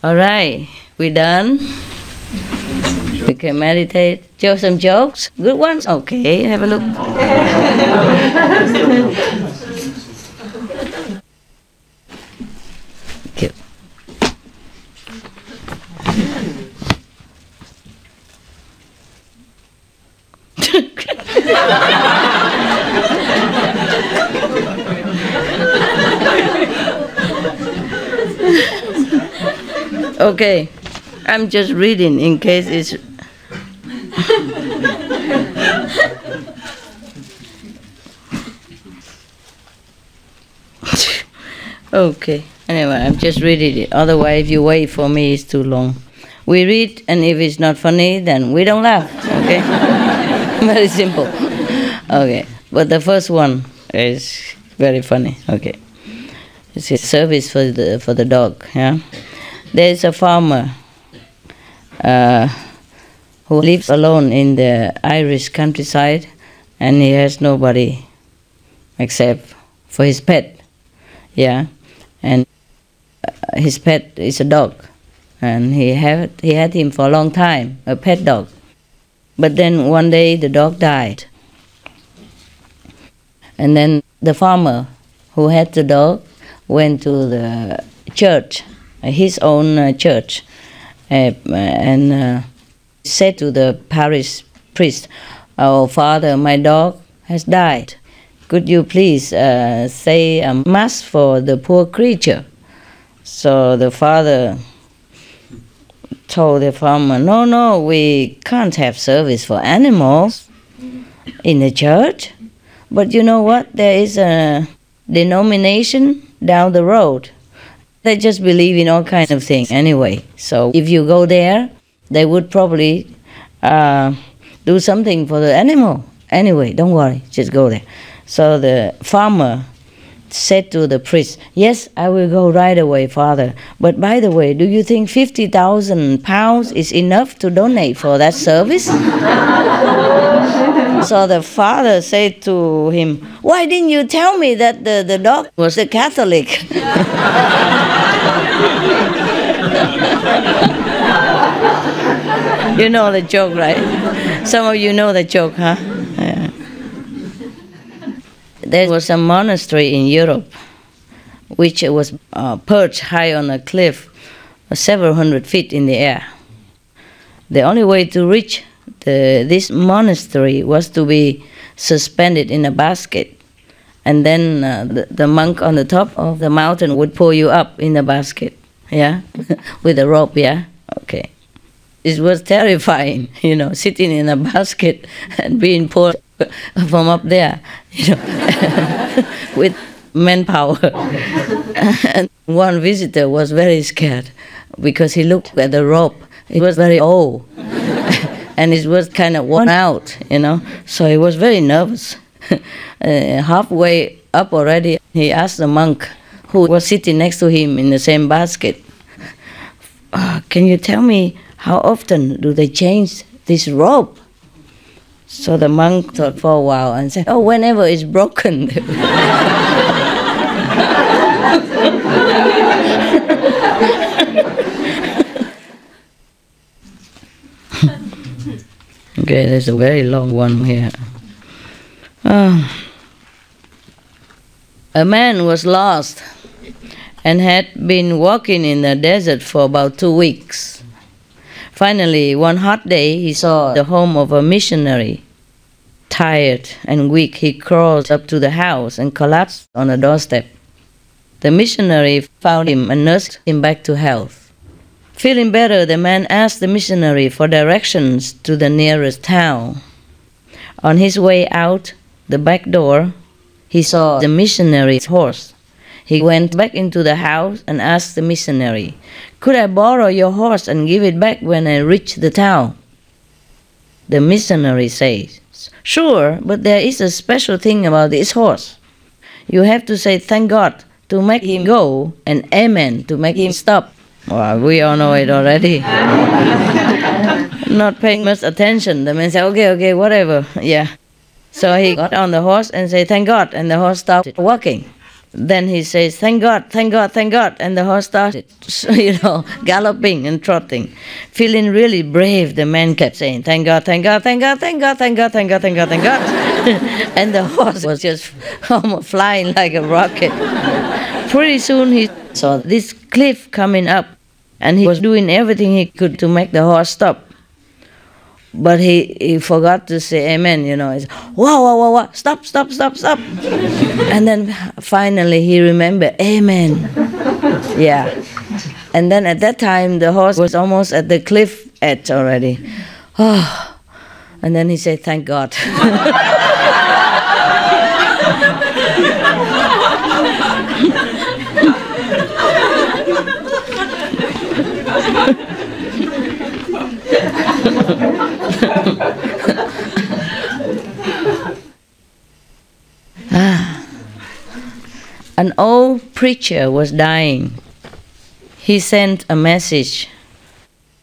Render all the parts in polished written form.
All right, we done. We can meditate. Show some jokes. Good ones? Okay, have a look. Cute. Okay, I'm just reading in case it's... Okay, anyway, I'm just reading it. Otherwise, if you wait for me, it's too long. We read, and if it's not funny, then we don't laugh, okay? Very simple. Okay, but the first one is very funny, okay. It's a service for the dog, yeah? There's a farmer who lives alone in the Irish countryside, and he has nobody except for his pet, yeah? And his pet is a dog, and he had him for a long time, a pet dog. But then one day the dog died. And then the farmer who had the dog went to the church, his own church, and said to the parish priest, "Oh, Father, my dog has died. Could you please say a mass for the poor creature?" So the father told the farmer, no, we can't have service for animals in the church. But you know what? There is a denomination down the road. They just believe in all kinds of things anyway. So if you go there, they would probably do something for the animal. Anyway, don't worry, just go there. So the farmer said to the priest, "Yes, I will go right away, Father. But by the way, do you think 50,000 pounds is enough to donate for that service?" So the father said to him, "Why didn't you tell me that the dog was a Catholic?" You know the joke, right? Some of you know the joke, huh? Yeah. There was a monastery in Europe which was perched high on a cliff, several hundred feet in the air. The only way to reach this monastery was to be suspended in a basket, and then the monk on the top of the mountain would pull you up in a basket, yeah, with a rope, yeah, okay. It was terrifying, you know, sitting in a basket and being pulled from up there, you know, with manpower. And one visitor was very scared because he looked at the rope. It was very old, and it was kind of worn out, you know, so he was very nervous. Halfway up already, he asked the monk who was sitting next to him in the same basket, "Can you tell me how often do they change this rope?" So the monk thought for a while and said, "Oh, whenever it's broken." Okay, there's a very long one here. A man was lost and had been walking in the desert for about 2 weeks. Finally, one hot day, he saw the home of a missionary. Tired and weak, he crawled up to the house and collapsed on the doorstep. The missionary found him and nursed him back to health. Feeling better, the man asked the missionary for directions to the nearest town. On his way out the back door, he saw the missionary's horse. He went back into the house and asked the missionary, "Could I borrow your horse and give it back when I reach the town?" The missionary says, "Sure, but there is a special thing about this horse. You have to say thank God to make him go and amen to make him stop." Well, we all know it already. Not paying much attention. The man said, okay, whatever, yeah. So he got on the horse and said, "Thank God," and the horse stopped walking. Then he says, "Thank God, thank God, thank God." And the horse started, galloping and trotting. Feeling really brave, the man kept saying, "Thank God, thank God, thank God, thank God, thank God, thank God, thank God, thank God." And the horse was just flying like a rocket. Pretty soon he saw this cliff coming up, and he was doing everything he could to make the horse stop. But he forgot to say amen, It's, wow, stop. And then finally he remembered, amen. Yeah. And then at that time the horse was almost at the cliff edge already. Oh. And then he said, "Thank God." An old preacher was dying. He sent a message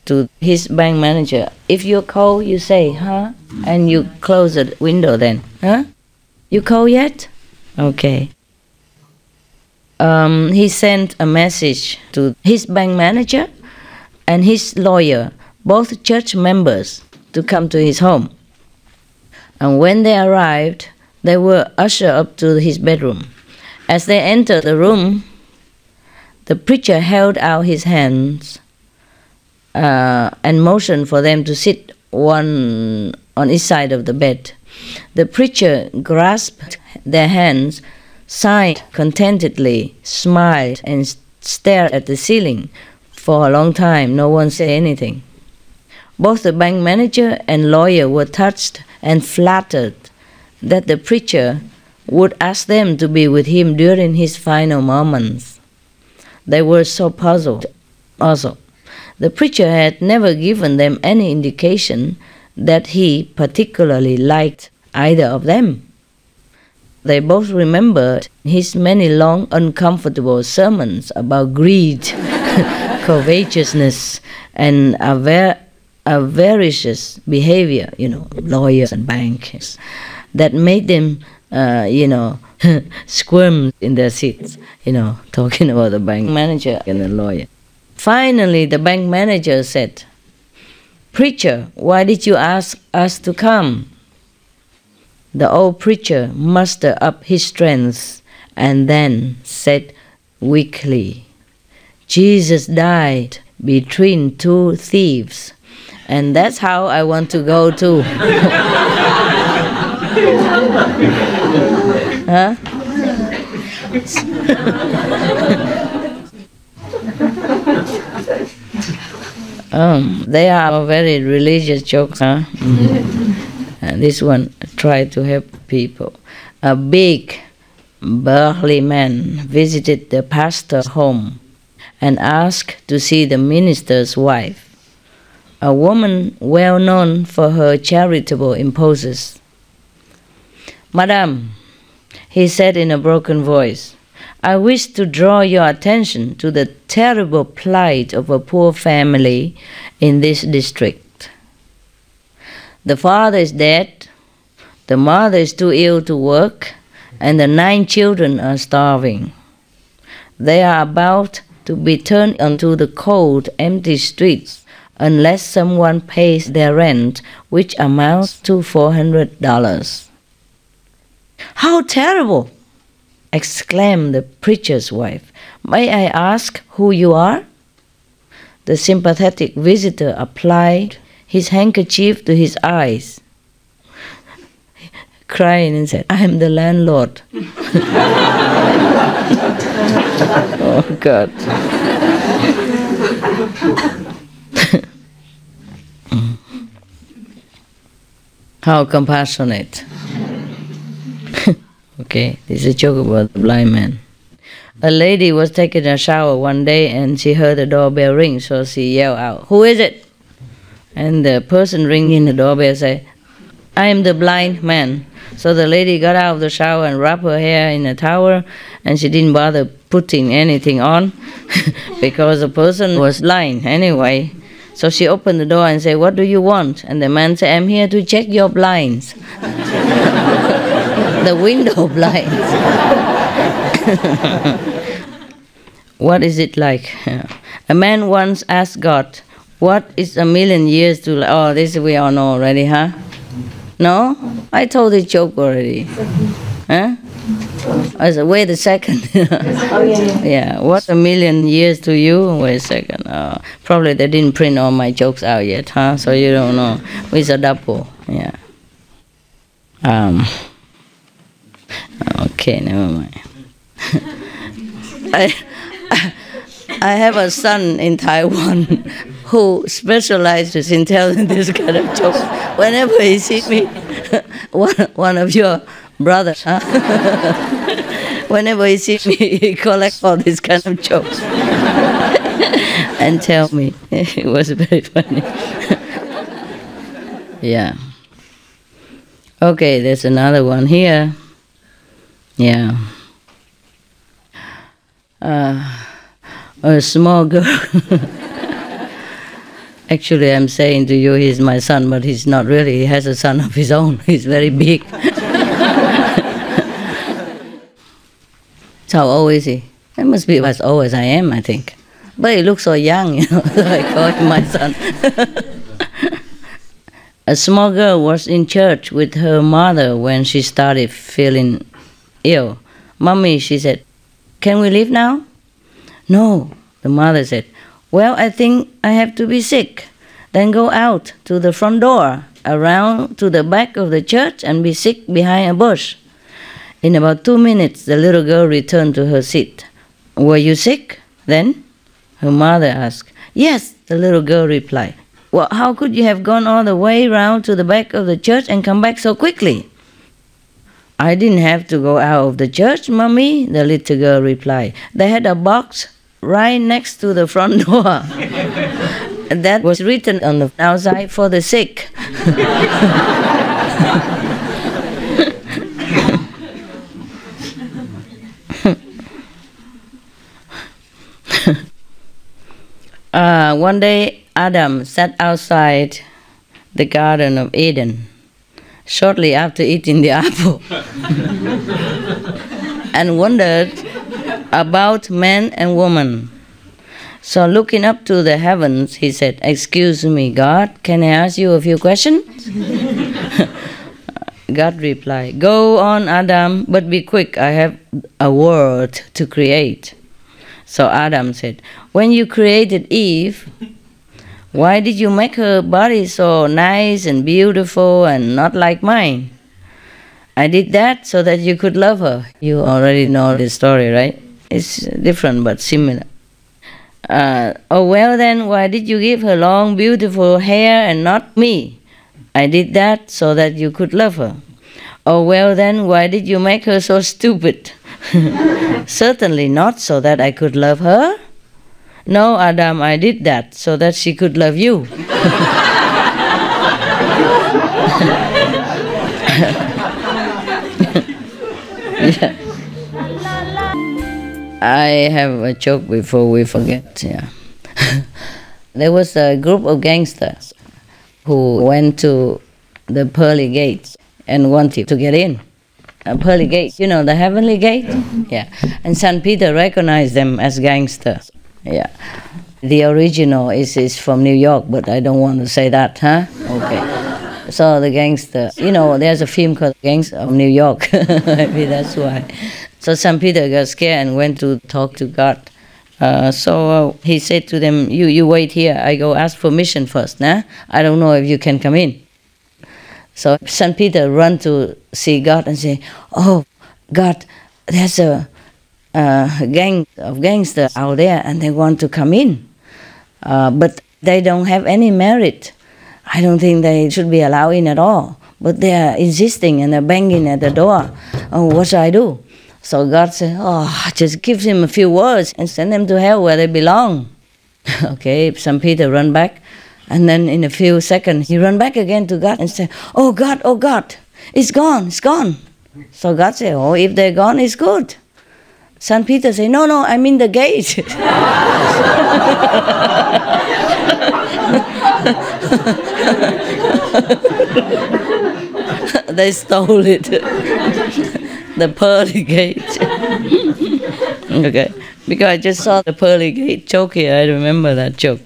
to his bank manager. If you're cold, you say, "Huh?" And you close the window then. "Huh? You cold yet?" Okay. He sent a message to his bank manager and his lawyer, both church members, to come to his home. And when they arrived, they were ushered up to his bedroom. As they entered the room, the preacher held out his hands and motioned for them to sit one on each side of the bed. The preacher grasped their hands, sighed contentedly, smiled, and stared at the ceiling. For a long time, no one said anything. Both the bank manager and lawyer were touched and flattered that the preacher would ask them to be with him during his final moments. They were so puzzled also. The preacher had never given them any indication that he particularly liked either of them. They both remembered his many long, uncomfortable sermons about greed, covetousness, and avaricious behavior, lawyers and bankers, that made them, squirm in their seats, talking about the bank manager and the lawyer. Finally, the bank manager said, "Preacher, why did you ask us to come?" The old preacher mustered up his strength and then said weakly, "Jesus died between two thieves, and that's how I want to go too." Huh? They are very religious jokes, huh? And this one tried to help people. A big, burly man visited the pastor's home and asked to see the minister's wife, a woman well known for her charitable impulses. "Madam," he said in a broken voice, "I wish to draw your attention to the terrible plight of a poor family in this district. The father is dead, the mother is too ill to work, and the 9 children are starving. They are about to be turned onto the cold, empty streets unless someone pays their rent, which amounts to $400. "How terrible!" exclaimed the preacher's wife. "May I ask who you are?" The sympathetic visitor applied his handkerchief to his eyes, crying, and said, "I am the landlord." Oh, God. How compassionate. Okay, this is a joke about the blind man. A lady was taking a shower one day and she heard the doorbell ring, so she yelled out, "Who is it?" And the person ringing the doorbell said, "I am the blind man." So the lady got out of the shower and wrapped her hair in a towel, and she didn't bother putting anything on because the person was blind anyway. So she opened the door and said, "What do you want?" And the man said, "I'm here to check your blinds." The window blinds. What is it like? A man once asked God, what is a million years to... Oh, this we all know already, huh? No? I told the joke already. Huh? I said, wait a second. Yeah, what a million years to you? Wait a second. Probably they didn't print all my jokes out yet, huh? So you don't know. It's a double. Yeah. Okay, never mind. I have a son in Taiwan who specializes in telling this kind of jokes. Whenever he sees me, one of your brothers, huh? Whenever he sees me, he collects all these kind of jokes and tell me. It was very funny. Yeah. Okay, there's another one here. Yeah. A small girl. Actually, I'm saying to you, he's my son, but he's not really. He has a son of his own. He's very big. So how old is he? He must be as old as I am, I think. But he looks so young, you know, so I call him my son. A small girl was in church with her mother when she started feeling ill. Mommy, she said, can we leave now? No, the mother said, well, I think I have to be sick. Then go out to the front door, around to the back of the church and be sick behind a bush. In about 2 minutes, the little girl returned to her seat. Were you sick then? Her mother asked. Yes, the little girl replied. Well, how could you have gone all the way round to the back of the church and come back so quickly? I didn't have to go out of the church, Mommy, the little girl replied. They had a box right next to the front door. That was written on the outside for the sick. One day, Adam sat outside the Garden of Eden, shortly after eating the apple, and wondered about man and woman. So looking up to the heavens, he said, excuse me, God, can I ask you a few questions? God replied, go on, Adam, but be quick, I have a world to create. So Adam said, when you created Eve, why did you make her body so nice and beautiful and not like mine? I did that so that you could love her. You already know the story, right? It's different but similar. Oh, well then, why did you give her long, beautiful hair and not me? I did that so that you could love her. Oh, well then, why did you make her so stupid? Certainly not so that I could love her. No, Adam, I did that so that she could love you. Yeah. I have a joke before we forget. Yeah. There was a group of gangsters who went to the pearly gates and wanted to get in. A pearly gate, you know, the heavenly gate? Yeah. And St. Peter recognized them as gangsters. Yeah. The original is from New York, but I don't want to say that, huh? Okay. So the gangster, you know, there's a film called Gangster of New York. Maybe that's why. So St. Peter got scared and went to talk to God. So he said to them, you wait here, I go ask permission first, nah? I don't know if you can come in. So St. Peter ran to see God and say, oh, God, there's a gang of gangsters out there and they want to come in. But they don't have any merit. I don't think they should be allowed in at all. But they are insisting and they're banging at the door. Oh, what should I do? So God said, oh, just give him a few words and send them to hell where they belong. Okay, St. Peter ran back. And then in a few seconds, he ran back again to God and said, oh God, it's gone, it's gone. So God said, oh, if they're gone, it's good. St. Peter said, no, I'm in the gate. They stole it. The pearly gate. Okay, because I just saw the pearly gate joke here, I remember that joke.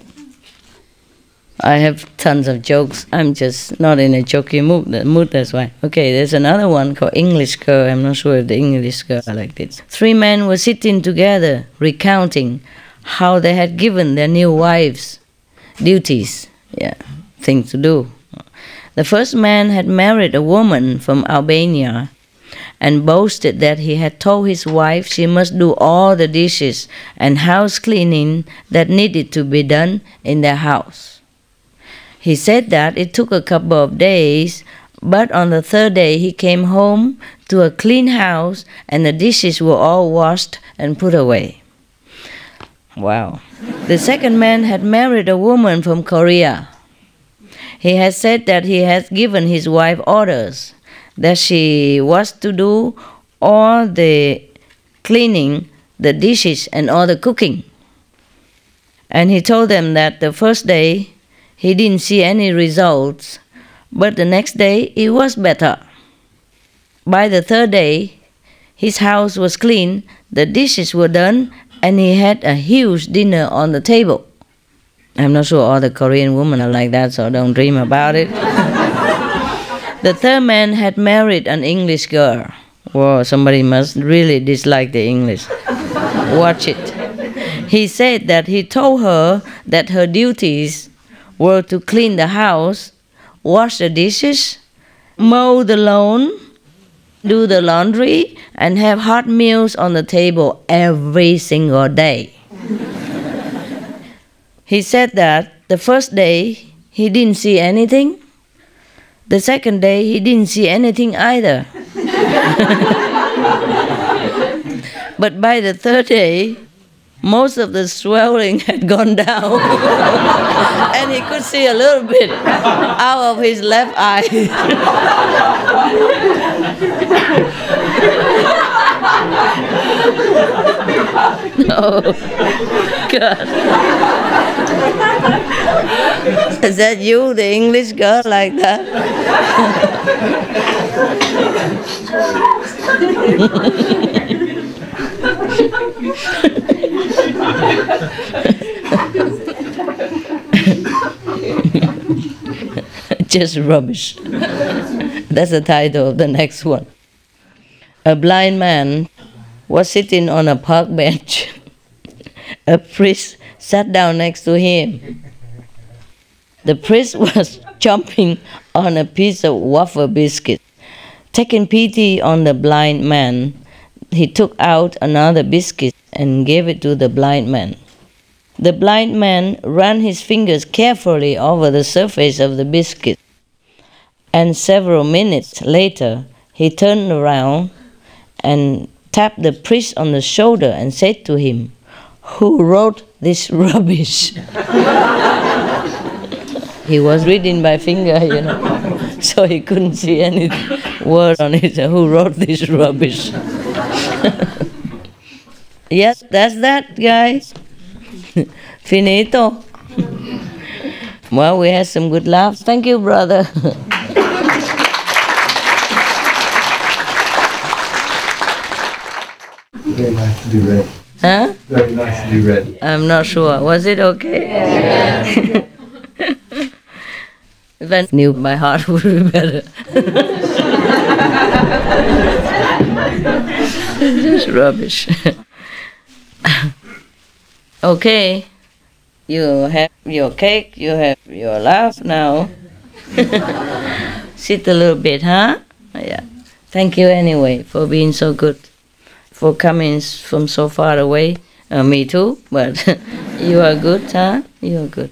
I have tons of jokes, I'm just not in a jokey mood, that's why. Okay, there's another one called English Girl. I'm not sure if the English girl are like this. 3 men were sitting together, recounting how they had given their new wives duties, things to do. The first man had married a woman from Albania and boasted that he had told his wife she must do all the dishes and house cleaning that needed to be done in their house. He said that it took a couple of days, but on the 3rd day he came home to a clean house and the dishes were all washed and put away. Wow. The second man had married a woman from Korea. He had said that he had given his wife orders that she was to do all the cleaning, the dishes, and all the cooking. And he told them that the first day he didn't see any results, but the next day it was better. By the 3rd day, his house was clean, the dishes were done, and he had a huge dinner on the table. I'm not sure all the Korean women are like that, so don't dream about it. The third man had married an English girl. Whoa, somebody must really dislike the English. Watch it. He said that he told her that her duties were to clean the house, wash the dishes, mow the lawn, do the laundry, and have hot meals on the table every single day. He said that the first day he didn't see anything. The second day he didn't see anything either. But by the 3rd day, most of the swelling had gone down and he could see a little bit out of his left eye. Oh, God. Is that you, the English girl, like that? Just rubbish. That's the title of the next one. A blind man was sitting on a park bench. A priest sat down next to him. The priest was chomping on a piece of wafer biscuit. Taking pity on the blind man, he took out another biscuit and gave it to the blind man. The blind man ran his fingers carefully over the surface of the biscuit, and several minutes later he turned around and tapped the priest on the shoulder and said to him, "Who wrote this rubbish?" He was reading by finger, so he couldn't see any word on it. Who wrote this rubbish? Yes, that's that, guys. Finito. Well, we had some good laughs. Thank you, brother. Very nice to be read. Huh? Very nice to be read. I'm not sure. Was it okay? Yeah. If I knew by heart would be better. Just rubbish. Okay, you have your cake, you have your laugh now. Sit a little bit, huh? Yeah. Thank you anyway for being so good, for coming from so far away. Me too, but you are good, huh? You are good.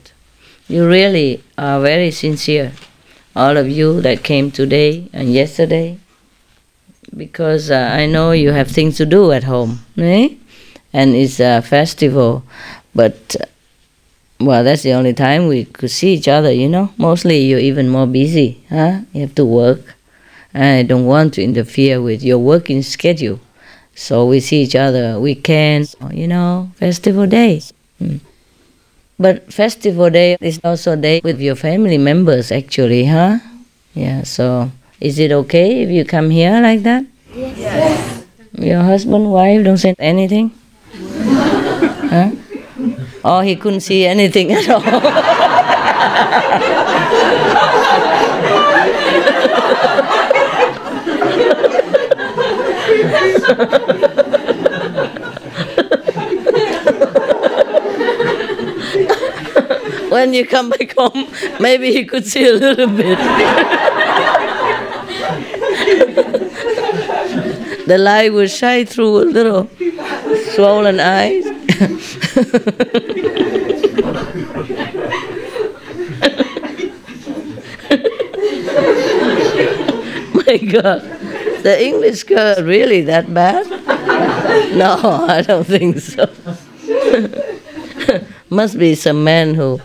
You really are very sincere, all of you that came today and yesterday, because I know you have things to do at home, eh? And it's a festival, but, well, that's the only time we could see each other, Mostly you're even more busy, huh? You have to work, and I don't want to interfere with your working schedule. So we see each other weekends, festival days. But festival day is also a day with your family members, actually, huh? Yeah, so is it okay if you come here like that? Yes. Your husband, wife don't say anything? Huh? Or he couldn't see anything at all? When you come back home, maybe he could see a little bit. The light will shine through a little swollen eyes. My God, the English girl really that bad? No, I don't think so. Must be some man who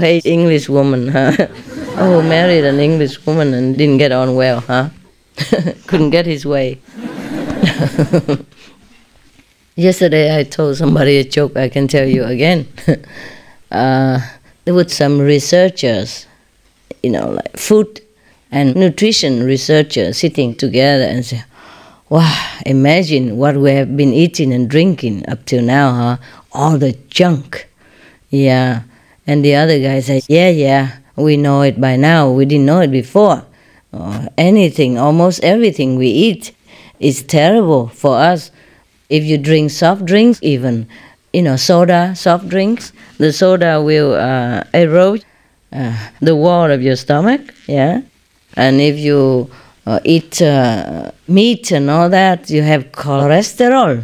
hate English woman, huh? Who married an English woman and didn't get on well, huh? Couldn't get his way. Yesterday I told somebody a joke I can tell you again. There were some researchers, like food and nutrition researchers sitting together and say, wow, imagine what we have been eating and drinking up till now, huh? All the junk. Yeah. And the other guy said, yeah, we know it by now. We didn't know it before. Anything, almost everything we eat is terrible for us. If you drink soft drinks, even, soda, soft drinks, the soda will erode the wall of your stomach, yeah? And if you eat meat and all that, you have cholesterol.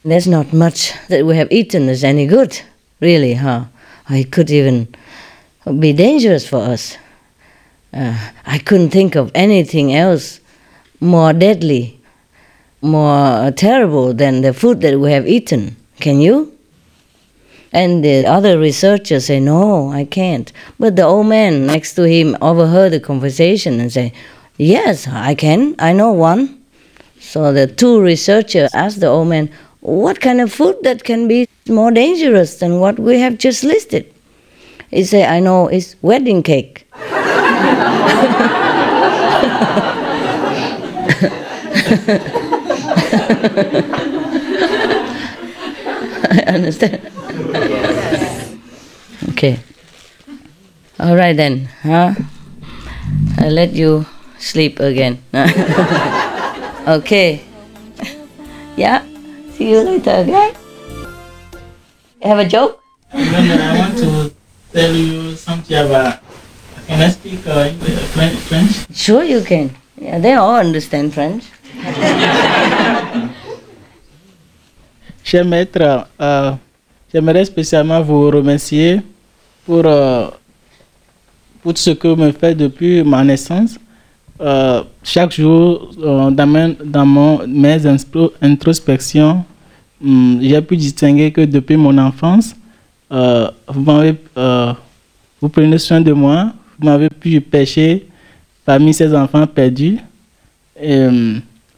There's not much that we have eaten is any good, really, huh? It could even be dangerous for us. I couldn't think of anything else more deadly, more terrible than the food that we have eaten. Can you? And the other researchers say, no, I can't. But the old man next to him overheard the conversation and said, yes, I can. I know one. So the two researchers asked the old man, what kind of food that can be more dangerous than what we have just listed? He said, I know, it's wedding cake. I understand. Okay. All right then, huh? I'll let you sleep again. Okay. Yeah. See you later, okay? Have a joke? I want to tell you something about. Can I speak French? Sure you can. Yeah, they all understand French. Cher maître, j'aimerais spécialement vous remercier pour tout ce que vous me faites depuis ma naissance. Chaque jour, dans mes introspections, j'ai pu distinguer que depuis mon enfance, vous prenez soin de moi, vous m'avez pu pêcher parmi ces enfants perdus. Et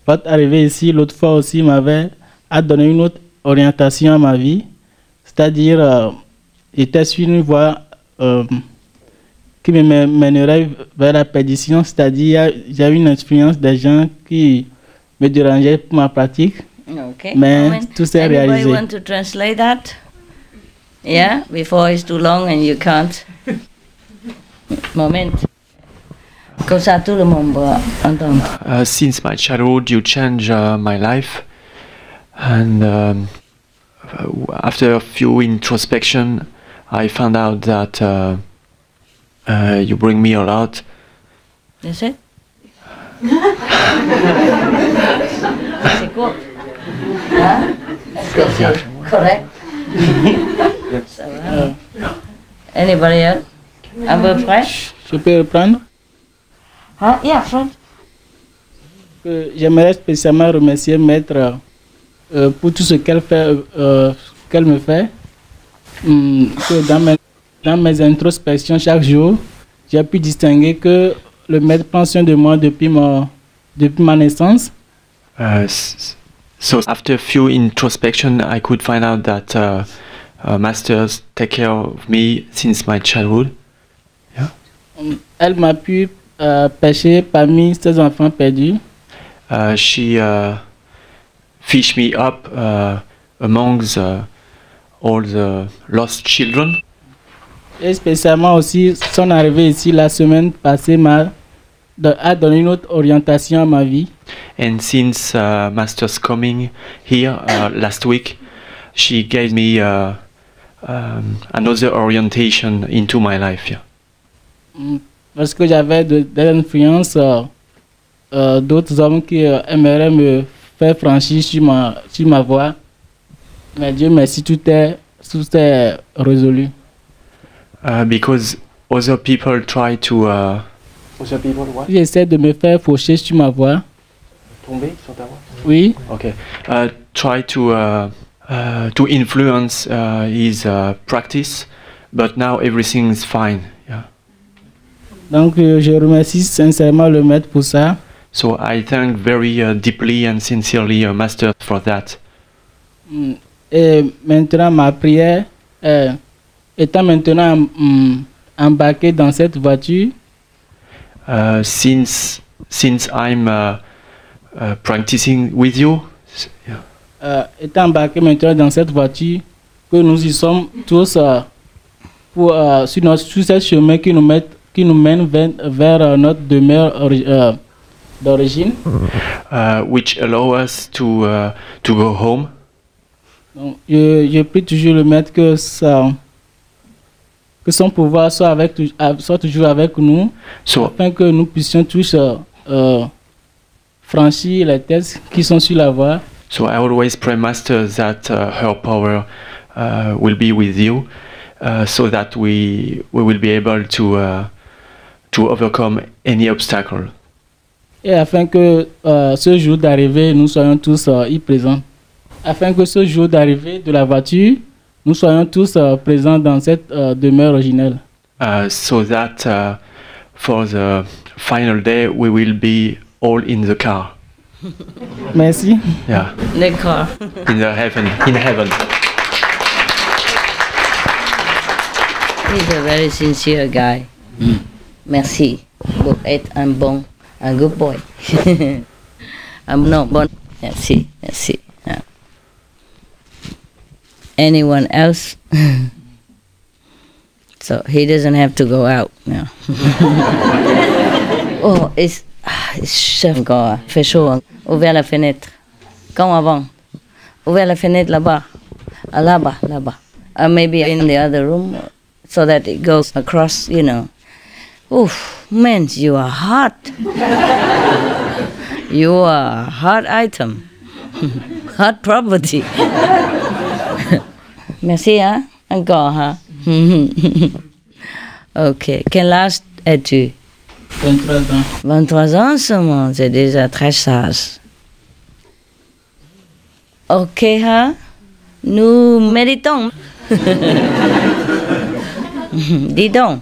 votre arrivée ici, l'autre fois aussi, m'avait donné une autre orientation à ma vie. C'est-à-dire, j'étais sur une voie qui me mènerait vers la perdition. C'est-à-dire, j'ai eu une influence des gens qui me dérangeaient pour ma pratique. Okay. Mais tout s'est réalisé. Anybody want to translate that? Yeah, before it's too long and you can't. Moment. Since my childhood, you changed my life, and after a few introspection, I found out that you bring me a lot. That's it? C'est quoi? Est-ce que c'est correct? Ça va. Anybody else? À peu près? Je peux reprendre? Huh? Yeah, French. J'aimerais spécialement remercier Maître pour tout ce qu'elle me fait. Que dans mes introspections chaque jour, j'ai pu distinguer que le Maître prend soin de moi depuis ma naissance. So after a few introspection, I could find out that masters take care of me since my childhood. Yeah. Elle m'a pu pêcher parmi ces enfants perdus. She fish me up amongst all the lost children. Et spécialement aussi, son arrivée ici la semaine passée a donné une autre orientation à ma vie. And since Master's coming here last week, she gave me another orientation into my life. Yeah. Parce que j'avais des influences d'autres hommes qui aimeraient me faire franchir sur ma voie. Mais Dieu merci, tout est résolu. Because other people try to... other people what? Ils essaient de me faire faucher sur ma voie. Tomber sur ta voie? Oui. Okay. Try to influence his practice, but now everything is fine. Yeah. Donc je remercie sincèrement le maître pour ça. So I thank very deeply and sincerely Master for that. Et maintenant ma prière, étant maintenant embarqué dans cette voiture, since I'm practicing with you, étant embarqué maintenant dans cette voiture, que nous y sommes tous sur ce chemin qui nous mène vers notre demeure d'origine, which allow us to go home. Donc, je prie toujours le maître que son pouvoir soit toujours avec nous, afin que nous puissions tous franchir les tests qui sont sur la voie. So I always pray, Master, that her power will be with you, so that we will be able to overcome any obstacle. Et afin que ce jour d'arrivée, nous soyons tous y présents. Afin que ce jour d'arrivée de la voiture, nous soyons tous présents dans cette demeure originelle. So that for the final day, we will be all in the car. Merci. Yeah. The car. In heaven. He's a very sincere guy. Merci. Vous êtes un good boy. No, bon. Merci. Yeah. Anyone else? So he doesn't have to go out now. Oh, it's chef encore. Fait chaud. Ouvert la fenêtre. Comme avant. Ouvert la fenêtre là-bas. Là-bas. Maybe in the other room, so that it goes across, you know. Oof, man, you are hot. You are a hot item. Hot property. Merci, hein? Encore, hein? Ok. Quel âge as-tu? 23 ans. 23 ans seulement, c'est déjà très sage. Ok, hein? Nous méditons. Dis donc.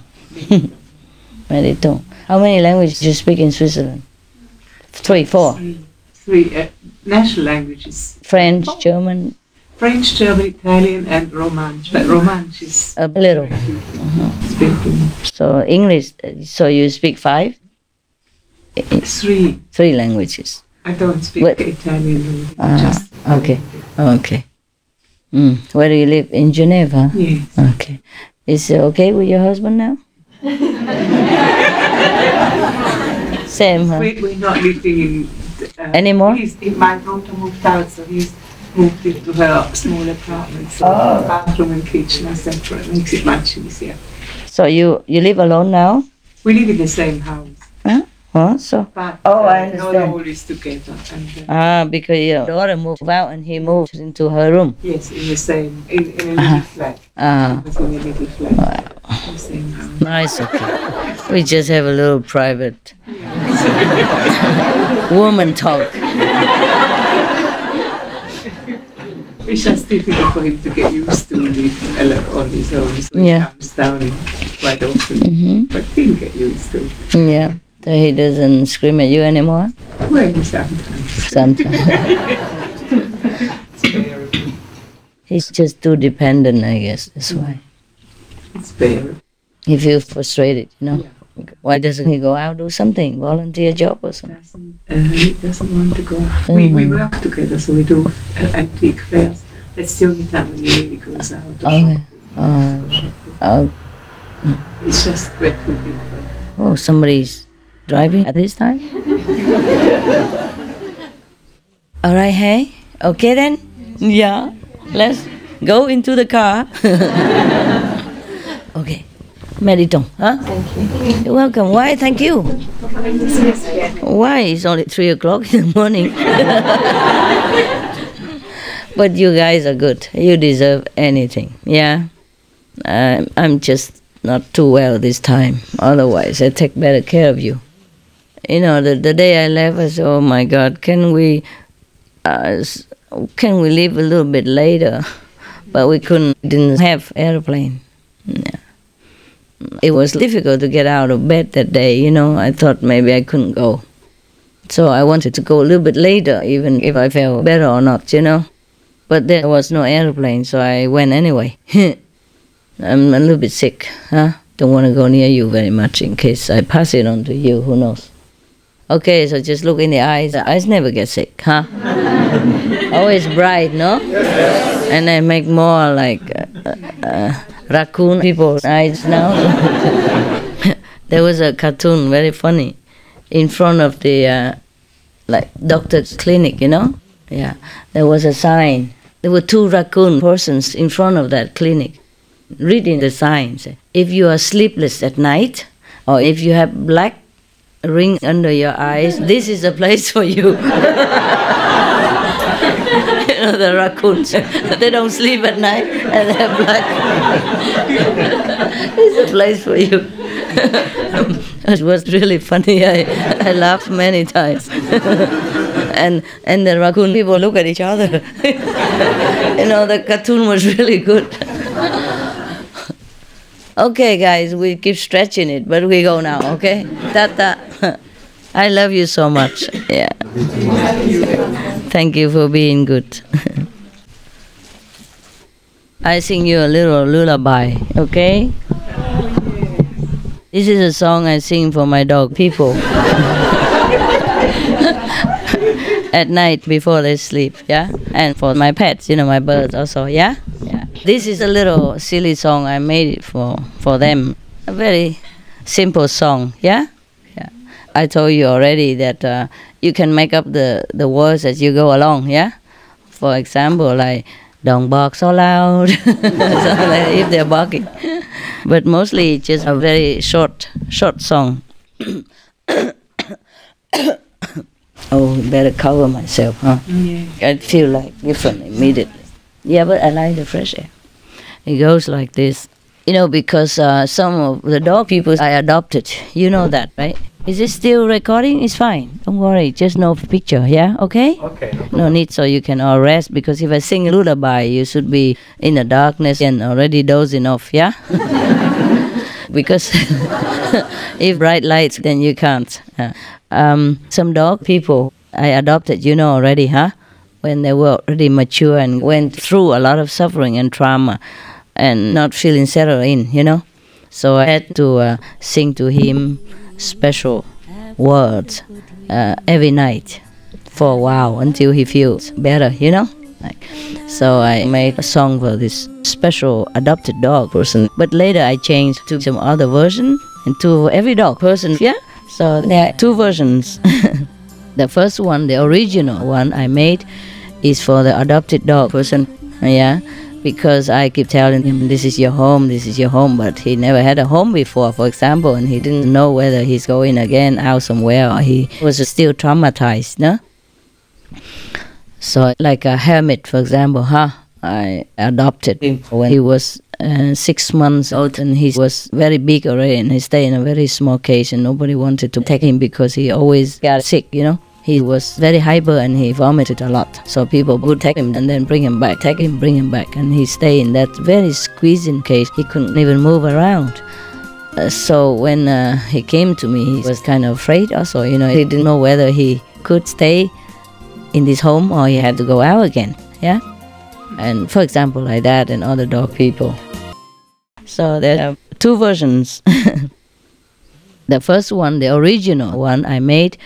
Méditons. How many languages do you speak in Switzerland? 3, 4? Three national languages. French, German? French, German, Italian, and Romansh. But Romansh is A little. speaking. So English, so you speak 5? Three. 3 languages. I don't speak What? Italian. Just Okay. Where do you live? In Geneva? yes. Okay. Is it okay with your husband now? Same, huh? We're not living in Anymore? My daughter moved out, so he's moved into her small apartment. So bathroom and kitchen are separate. Makes it much easier. So you live alone now? We live in the same house, Huh? So? but Oh, I not understand. always together. And Because your daughter moved out and he moved into her room. yes, in the same in a little flat. It's in a little flat. In the same house. Nice, okay. We just have a little private woman talk. It's just difficult for him to get used to live on his own. So Yeah. he comes down quite often, but he'll get used to it. Yeah. So he doesn't scream at you anymore? Well, sometimes. Sometimes. He's just too dependent, I guess. That's why. It's better. He feels frustrated, you know? Why doesn't he go out, do something, volunteer job or something? He doesn't want to go. We work together, so we do antique fairs. That's the only time when he really goes out. Okay. It's just great for people. Oh, somebody's driving at this time? All right, hey? Okay then? Yeah. Let's go into the car. Okay. Meditong, huh? Thank you. You're welcome. Why? Thank you. Why? It's only 3 o'clock in the morning. But you guys are good. You deserve anything. Yeah? I'm just not too well this time. Otherwise, I take better care of you. You know, the day I left, I said, oh my God, can we leave a little bit later? But we didn't have airplane. Yeah. It was difficult to get out of bed that day, you know. I thought maybe I couldn't go. So I wanted to go a little bit later, even if I felt better or not, you know. But there was no airplane, so I went anyway. I'm a little bit sick, huh? Don't want to go near you very much in case I pass it on to you, who knows. Okay, so just look in the eyes. The eyes never get sick, huh? Always bright, no? And I make more like raccoon people's eyes now. There was a cartoon, very funny, in front of the like doctor's clinic, you know? Yeah, there was a sign. There were 2 raccoon persons in front of that clinic, reading the sign. Say, if you are sleepless at night, or if you have black ring under your eyes, this is a place for you. You know, the raccoons, they don't sleep at night and they have black. It's a place for you. It was really funny. I laughed many times. And the raccoon people look at each other. You know, the cartoon was really good. Okay, guys, we keep stretching it, but we go now, okay? Tata. I love you so much. Yeah. Thank you for being good. I sing you a little lullaby, okay? This is a song I sing for my dog people. At night before they sleep, yeah? And for my pets, you know, my birds also, yeah? Yeah. This is a little silly song I made it for them. A very simple song, yeah? Yeah. I told you already that you can make up the words as you go along, yeah? For example, like, don't bark so loud, something like if they're barking. But mostly it's just a very short song. Oh, better cover myself, huh? Yeah. I feel like different immediately. Yeah, but I like the fresh air. It goes like this. You know, because some of the dog people I adopted, you know that, right? Is it still recording? It's fine. Don't worry, just no picture, yeah? Okay? Okay. No need, so you can all rest, because if I sing a lullaby, you should be in the darkness and already dozing off, yeah? Because if bright lights, then you can't. Some dog people I adopted, you know already, huh? When they were already mature and went through a lot of suffering and trauma and not feeling settled in, you know? So I had to sing to him special words every night for a while until he feels better, you know? So I made a song for this special adopted dog person. But later I changed to some other version and to every dog person, yeah? So there are 2 versions. The first one, the original one I made, is for the adopted dog person, yeah? Because I keep telling him, this is your home, but he never had a home before, for example, and he didn't know whether he's going again out somewhere or he was still traumatized, no? So like a hermit, for example, I adopted him when he was 6 months old, and he was very big already, and he stayed in a very small cage, and nobody wanted to take him because he always got sick, you know. He was very hyper and he vomited a lot. So people would take him and then bring him back, take him, bring him back. And he stayed in that very squeezing cage. He couldn't even move around. So when he came to me, he was kind of afraid also, you know. He didn't know whether he could stay in this home or he had to go out again, yeah? And for example, like that, and other dog people. So there are 2 versions. The first one, the original one I made,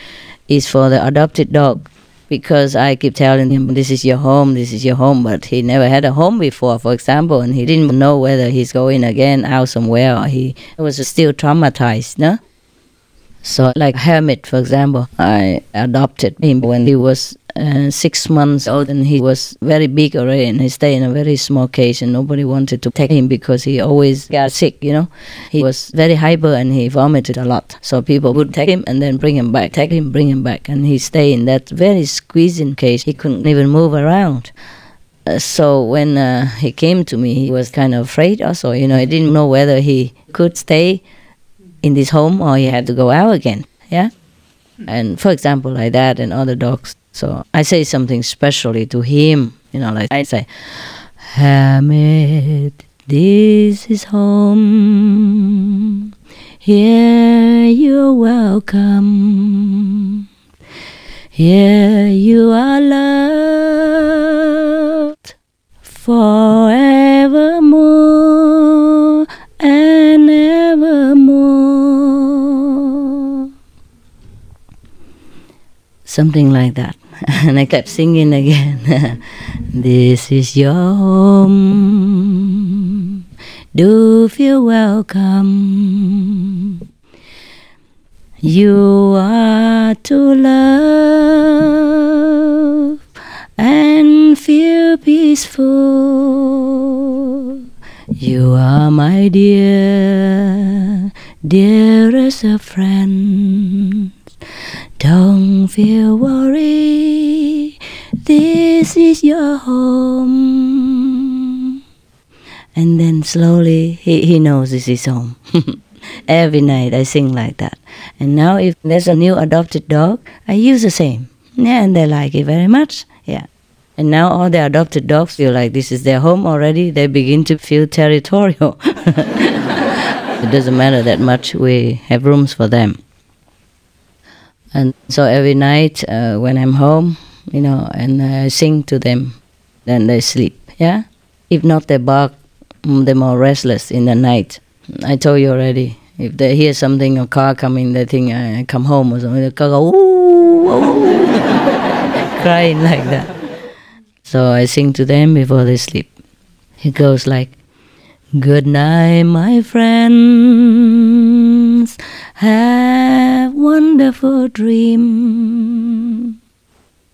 is for the adopted dog, because I keep telling him, this is your home, but he never had a home before, for example, and he didn't know whether he's going again out somewhere, or he was still traumatized, no? So like Hermit, for example, I adopted him when he was 6 months old, and he was very big already, and he stayed in a very small cage, and nobody wanted to take him because he always got sick, you know. He was very hyper and he vomited a lot. So people would take him and then bring him back, take him, bring him back, and he stayed in that very squeezing cage. He couldn't even move around. So when he came to me, he was kind of afraid also, you know. He didn't know whether he could stay in this home or he had to go out again, yeah? And for example, like that, and other dogs. So I say something specially to him, you know, like I say, Hermit, this is home. Here you're welcome. Here you are loved forevermore and evermore. Something like that. And I kept singing again. This is your home. Do feel welcome. You are to love and feel peaceful. You are my dear, dearest of friends. Don't feel worried, this is your home. And then slowly he knows this is home. Every night I sing like that. And now if there's a new adopted dog, I use the same. Yeah, and they like it very much. Yeah. And now all the adopted dogs feel like this is their home already. They begin to feel territorial. It doesn't matter that much. We have rooms for them. And so every night when I'm home, you know, and I sing to them, then they sleep, yeah? If not, they bark, they're more restless in the night. I told you already, if they hear something, a car coming, they think I come home or something, the car go, ooh, ooh. Crying like that. So I sing to them before they sleep. It goes like, good night, my friends, have wonderful dream.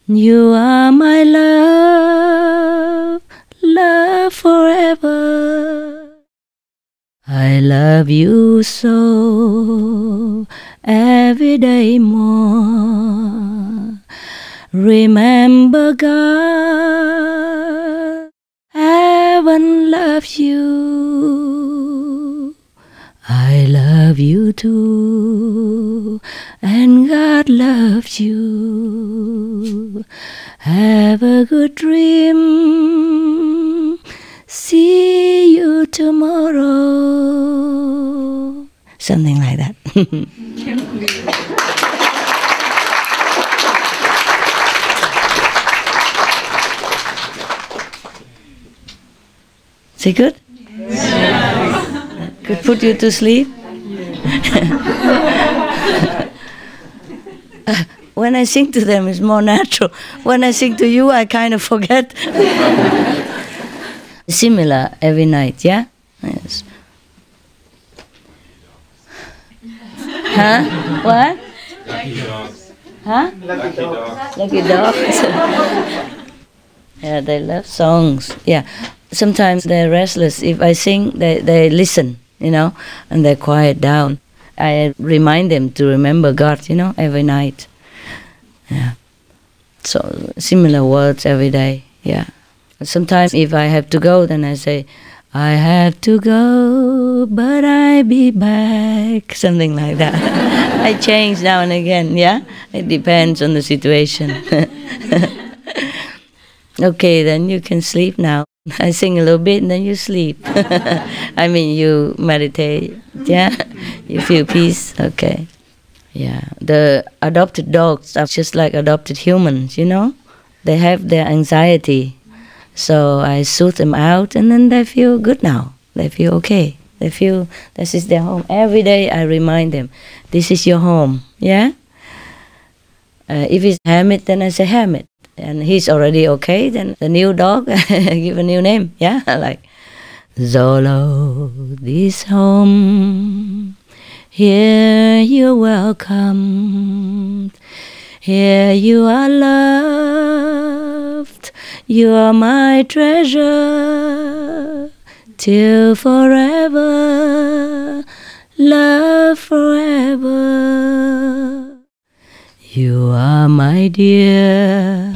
You are my love, love forever. I love you so, every day more. Remember God, heaven loves you. I love you too, and God loves you. Have a good dream. See you tomorrow. Something like that. Is it good? Yes. Could put you to sleep? When I sing to them, it's more natural. When I sing to you, I kind of forget. Similar every night, yeah? Yes. Huh? What? Lucky dogs. Huh? Lucky dogs. Lucky dogs. Yeah, they love songs. Yeah. Sometimes they're restless. If I sing, they listen, you know, and they quiet down. I remind them to remember God, you know, every night. Yeah. So similar words every day, yeah. Sometimes if I have to go, then I say, I have to go, but I'll be back. Something like that. I change now and again, yeah? It depends on the situation. Okay, then you can sleep now. I sing a little bit and then you sleep. I mean, you meditate, yeah? You feel peace, okay. Yeah, the adopted dogs are just like adopted humans, you know? They have their anxiety. So I soothe them out and then they feel good now. They feel okay. They feel this is their home. Every day I remind them, this is your home, yeah? If it's Hamid, then I say Hamid. And he's already okay, then the new dog, give a new name, yeah? Like, Zolo, this home, here you're welcome. Here you are loved, you are my treasure, till forever, love forever. You are my dear,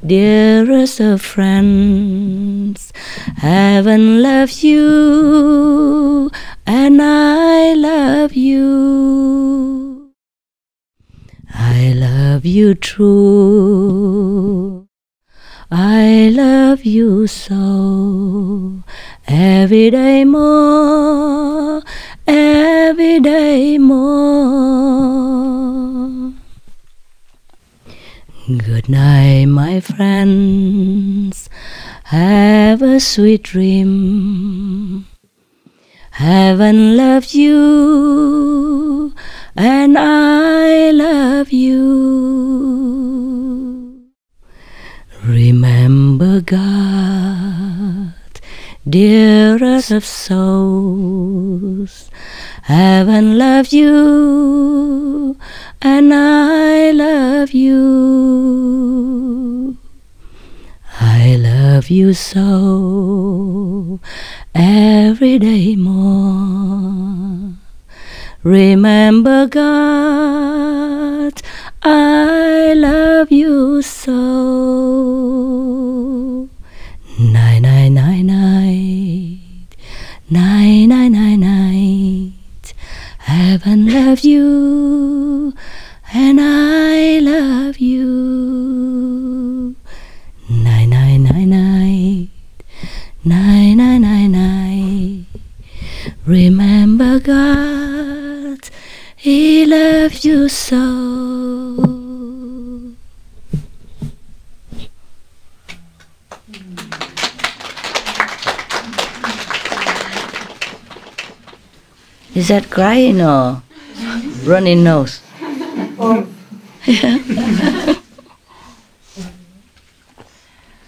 dearest of friends. Heaven loves you, and I love you. I love you true. I love you so. Every day more, every day more. Good night, my friends. Have a sweet dream. Heaven loves you, and I love you. Remember God, dearest of souls. Heaven loves you, and I love you. I love you so, every day more. Remember God, I love you so. Night, night, night, night, night, night, night, night. Heaven loves you, and I love you. Night, night, night, night, night, night, night, night. Remember God, He loves you so. Is that crying or running nose? Yeah.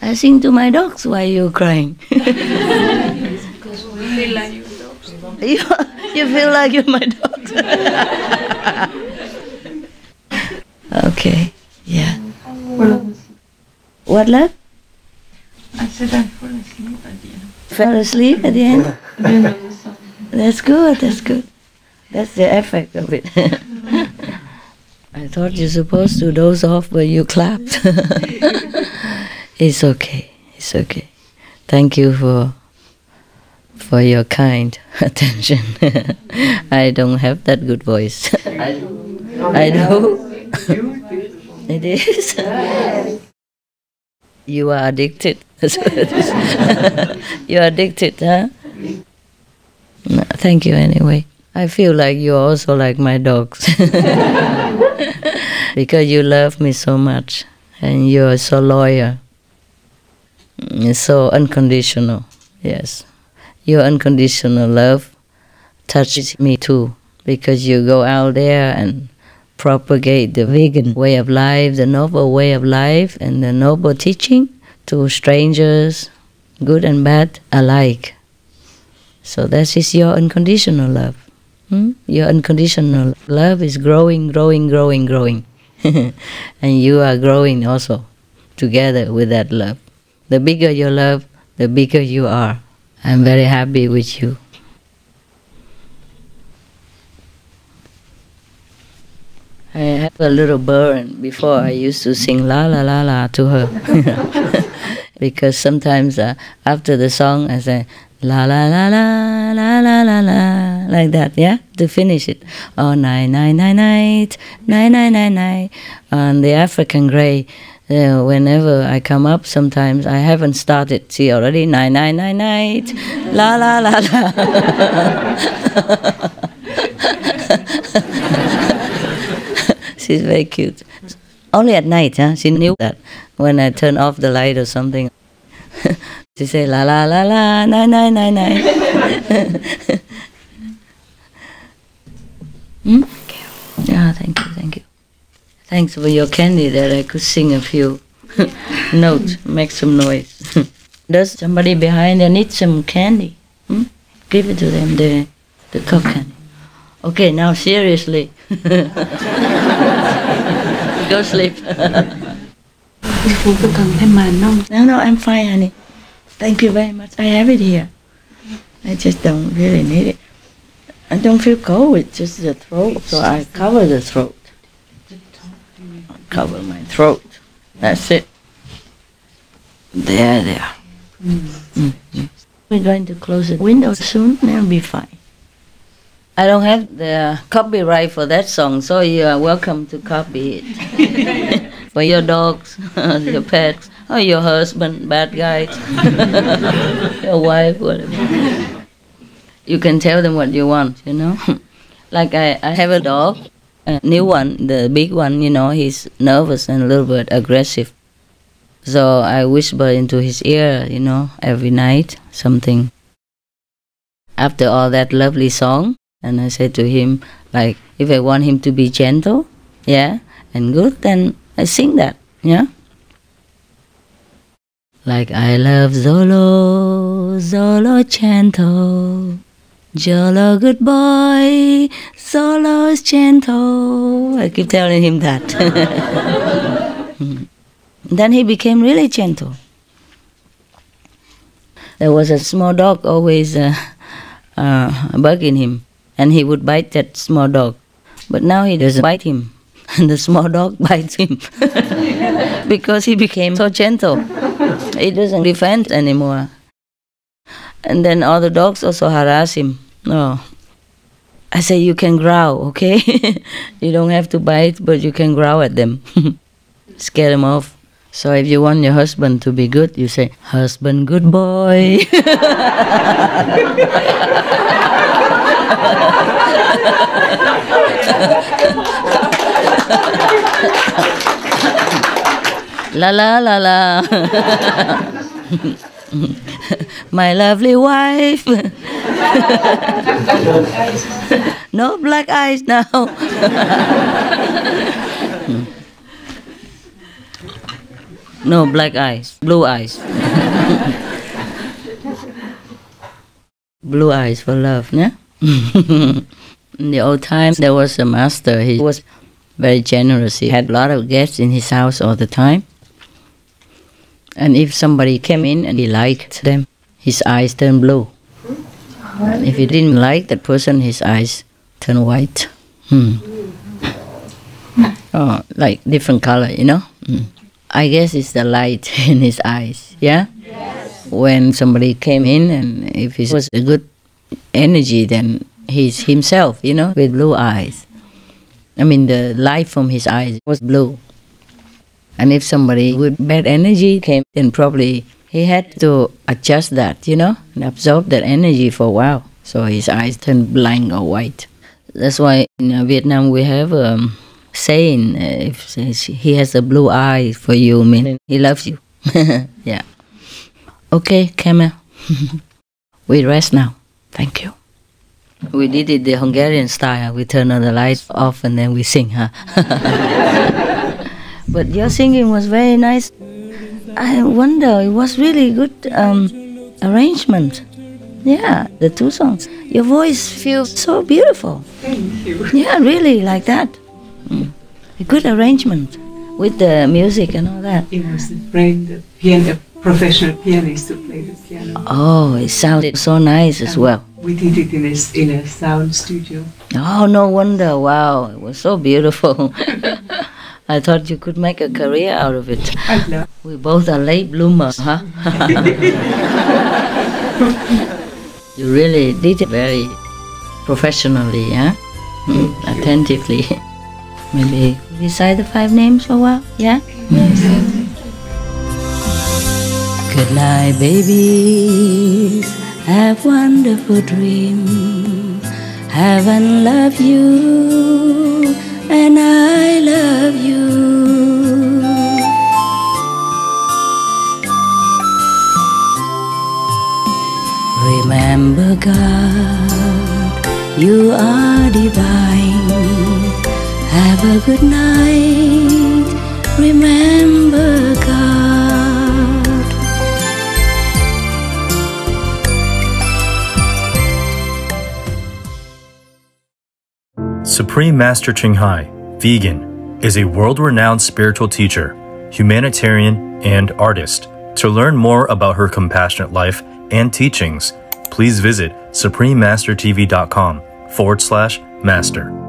I sing to my dogs while you're crying. Because we feel like your dogs. You feel like you're my dogs. Okay, yeah. What, love? I said I fall asleep at the end. Fell asleep at the end? At the end of the song. That's good, that's good. That's the effect of it. I thought you're supposed to doze off, but you clapped. It's okay, it's okay. Thank you for your kind attention. I don't have that good voice. I do. It is. You are addicted. That's what it is. You're addicted, huh? No, thank you anyway. I feel like you're also like my dogs. Because you love me so much and you're so loyal. It's so unconditional. Yes. Your unconditional love touches me too, because you go out there and propagate the vegan way of life, the noble way of life, and the noble teaching to strangers, good and bad alike. So that is your unconditional love. Your unconditional love is growing, growing, growing, growing. And you are growing also together with that love. The bigger your love, the bigger you are. I'm very happy with you. I have a little bird. Before I used to sing la la la la to her. Because sometimes after the song I say la la la la la la la la, like that, yeah, to finish it. Oh, night, night, night, night, night, night, night, night. On the African grey, whenever I come up, sometimes I haven't started. She already night, night, night, night, la la la la. She's very cute. Only at night, huh? She knew that when I turn off the light or something. She say la la la la, night, night, night, night. Hmm? Yeah, thank you, thank you. Thanks for your candy that I could sing a few notes, make some noise. Does somebody behind there need some candy? Hmm? Give it to them, the cup candy. Okay, now seriously. Go sleep. No, I'm fine, honey. Thank you very much. I have it here. I just don't really need it. I don't feel cold, it's just the throat, so I cover the throat. Cover my throat. That's it. There. We're going to close the window soon, and it'll be fine. I don't have the copyright for that song, so you are welcome to copy it. For your dogs, your pets, or your husband, bad guys, your wife, whatever. You can tell them what you want, you know. Like I have a dog, a new one, the big one, you know, he's nervous and a little bit aggressive. So I whisper into his ear, you know, every night, something. After all that lovely song, and I say to him, like, if I want him to be gentle, yeah, and good, then I sing that, yeah. Like, I love Zolo, Zolo gentle, Zolo good boy, Zolo's gentle. I keep telling him that. Then he became really gentle. There was a small dog always bugging him, and he would bite that small dog. But now he doesn't bite him, and the small dog bites him because he became so gentle. He doesn't defend anymore. And then all the dogs also harass him. No. I say, you can growl, okay? You don't have to bite, but you can growl at them. Scare them off. So if you want your husband to be good, you say, husband, good boy. La la la la. My lovely wife. No black eyes now. No black eyes, blue eyes. Blue eyes for love, yeah? In the old times, there was a master. He was very generous. He had a lot of guests in his house all the time. And if somebody came in and he liked them, his eyes turned blue. If he didn't like that person, his eyes turned white. Oh, like different color, you know? I guess it's the light in his eyes, yeah? Yes. When somebody came in, and if it was a good energy, then he's himself, you know, with blue eyes. I mean, the light from his eyes was blue. And if somebody with bad energy came, then probably he had to adjust that, you know, and absorb that energy for a while. So his eyes turned blank or white. That's why in Vietnam we have a saying, if he has a blue eye for you, meaning he loves you. Yeah. Okay, Camel. We rest now. Thank you. We did it the Hungarian style. We turn on the lights off and then we sing, huh? But your singing was very nice. I wonder, it was really good arrangement. Yeah, the two songs. Your voice feels so beautiful. Thank you. Yeah, really, like that. A good arrangement with the music and all that. He was a friend, a professional pianist who played the piano. Oh, it sounded so nice as well. We did it in a sound studio. Oh, no wonder. Wow, it was so beautiful. I thought you could make a career out of it. I love. We both are late bloomers, huh? You really did it very professionally, huh? Attentively. Maybe recite the 5 names for a while, yeah? Good night, babies. Have wonderful dreams. Heaven love you, and I love you. Remember God, You are divine. Have a good night. Remember God. Supreme Master Ching Hai, vegan, is a world-renowned spiritual teacher, humanitarian, and artist. To learn more about her compassionate life and teachings, please visit suprememastertv.com/master.